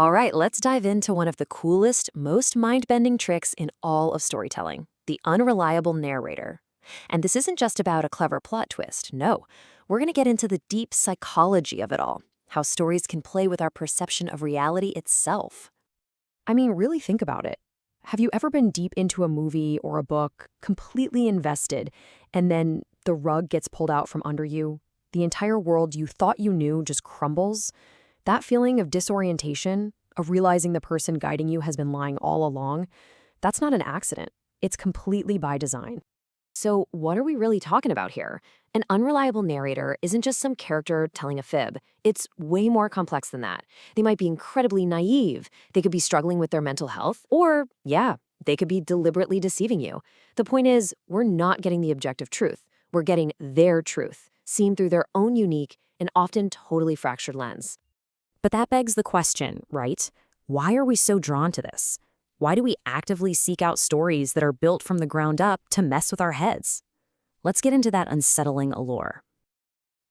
All right, let's dive into one of the coolest, most mind-bending tricks in all of storytelling, the unreliable narrator. And this isn't just about a clever plot twist. No, we're going to get into the deep psychology of it all, how stories can play with our perception of reality itself. I mean, really think about it. Have you ever been deep into a movie or a book, completely invested, and then the rug gets pulled out from under you? The entire world you thought you knew just crumbles? That feeling of disorientation, of realizing the person guiding you has been lying all along, that's not an accident. It's completely by design. So, what are we really talking about here? An unreliable narrator isn't just some character telling a fib. It's way more complex than that. They might be incredibly naive. They could be struggling with their mental health, or, yeah, they could be deliberately deceiving you. The point is, we're not getting the objective truth. We're getting their truth, seen through their own unique and often totally fractured lens. But that begs the question, right? Why are we so drawn to this? Why do we actively seek out stories that are built from the ground up to mess with our heads? Let's get into that unsettling allure.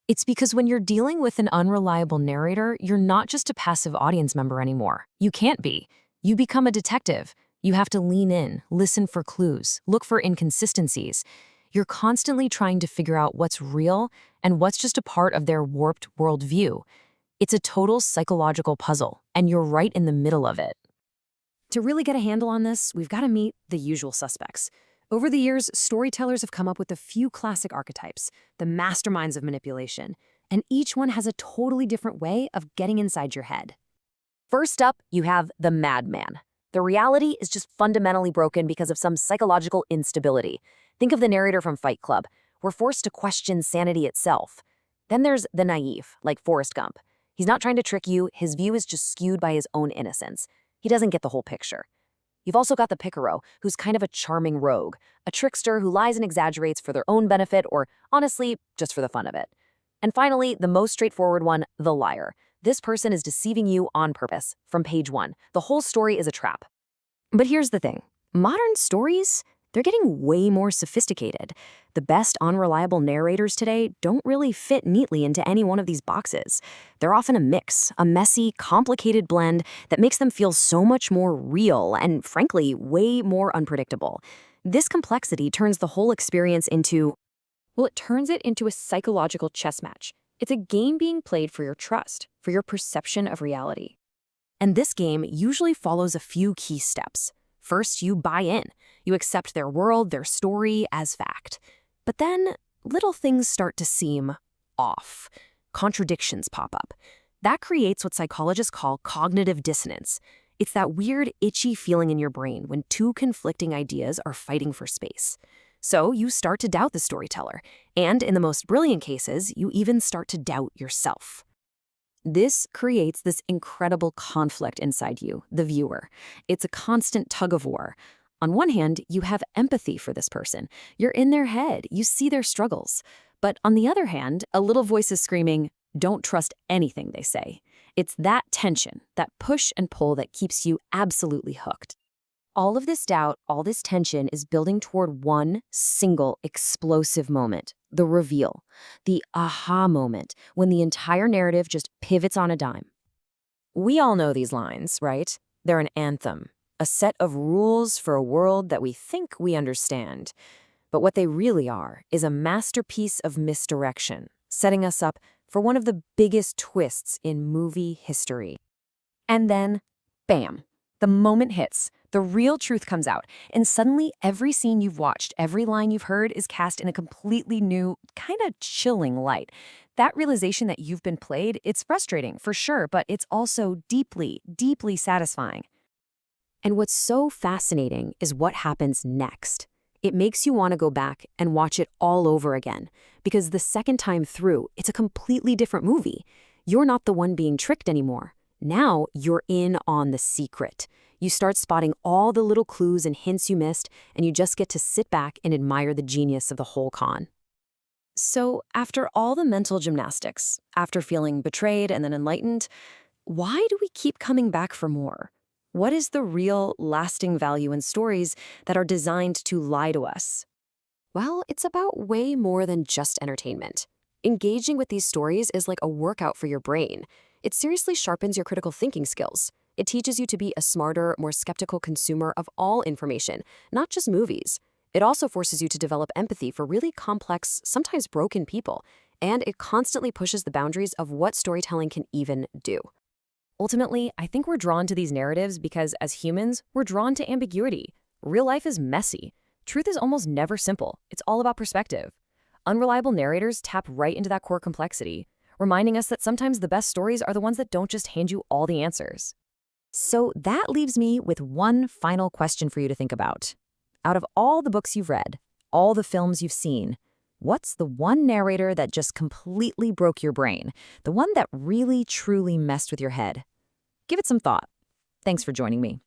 It's because when you're dealing with an unreliable narrator, you're not just a passive audience member anymore. You can't be. You become a detective. You have to lean in, listen for clues, look for inconsistencies. You're constantly trying to figure out what's real and what's just a part of their warped worldview. It's a total psychological puzzle, and you're right in the middle of it. To really get a handle on this, we've got to meet the usual suspects. Over the years, storytellers have come up with a few classic archetypes, the masterminds of manipulation, and each one has a totally different way of getting inside your head. First up, you have the madman. The reality is just fundamentally broken because of some psychological instability. Think of the narrator from Fight Club. We're forced to question sanity itself. Then there's the naive, like Forrest Gump. He's not trying to trick you, his view is just skewed by his own innocence. He doesn't get the whole picture. You've also got the Picaro, who's kind of a charming rogue, a trickster who lies and exaggerates for their own benefit or, honestly, just for the fun of it. And finally, the most straightforward one, the liar. This person is deceiving you on purpose, from page one. The whole story is a trap. But here's the thing. Modern stories, they're getting way more sophisticated. The best unreliable narrators today don't really fit neatly into any one of these boxes. They're often a mix, a messy, complicated blend that makes them feel so much more real and, frankly, way more unpredictable. This complexity turns the whole experience into, well, it turns it into a psychological chess match. It's a game being played for your trust, for your perception of reality. And this game usually follows a few key steps. First, you buy in. You accept their world, their story as fact. But then, little things start to seem off. Contradictions pop up. That creates what psychologists call cognitive dissonance. It's that weird, itchy feeling in your brain when two conflicting ideas are fighting for space. So you start to doubt the storyteller, and in the most brilliant cases, you even start to doubt yourself. This creates this incredible conflict inside you, the viewer. It's a constant tug of war. On one hand, you have empathy for this person. You're in their head. You see their struggles. But on the other hand, a little voice is screaming, "Don't trust anything they say." It's that tension, that push and pull that keeps you absolutely hooked. All of this doubt, all this tension is building toward one single explosive moment, the reveal, the aha moment, when the entire narrative just pivots on a dime. We all know these lines, right? They're an anthem, a set of rules for a world that we think we understand. But what they really are is a masterpiece of misdirection, setting us up for one of the biggest twists in movie history. And then, bam, the moment hits. The real truth comes out, and suddenly every scene you've watched, every line you've heard is cast in a completely new, kind of chilling light. That realization that you've been played, it's frustrating, for sure, but it's also deeply, deeply satisfying. And what's so fascinating is what happens next. It makes you want to go back and watch it all over again, because the second time through, it's a completely different movie. You're not the one being tricked anymore. Now you're in on the secret. You start spotting all the little clues and hints you missed, and you just get to sit back and admire the genius of the whole con. So, after all the mental gymnastics, after feeling betrayed and then enlightened, why do we keep coming back for more? What is the real, lasting value in stories that are designed to lie to us? Well, it's about way more than just entertainment. Engaging with these stories is like a workout for your brain. It seriously sharpens your critical thinking skills. It teaches you to be a smarter, more skeptical consumer of all information, not just movies. It also forces you to develop empathy for really complex, sometimes broken people, and it constantly pushes the boundaries of what storytelling can even do. Ultimately, I think we're drawn to these narratives because as humans, we're drawn to ambiguity. Real life is messy. Truth is almost never simple. It's all about perspective. Unreliable narrators tap right into that core complexity, reminding us that sometimes the best stories are the ones that don't just hand you all the answers. So that leaves me with one final question for you to think about. Out of all the books you've read, all the films you've seen, what's the one narrator that just completely broke your brain? The one that really, truly messed with your head? Give it some thought. Thanks for joining me.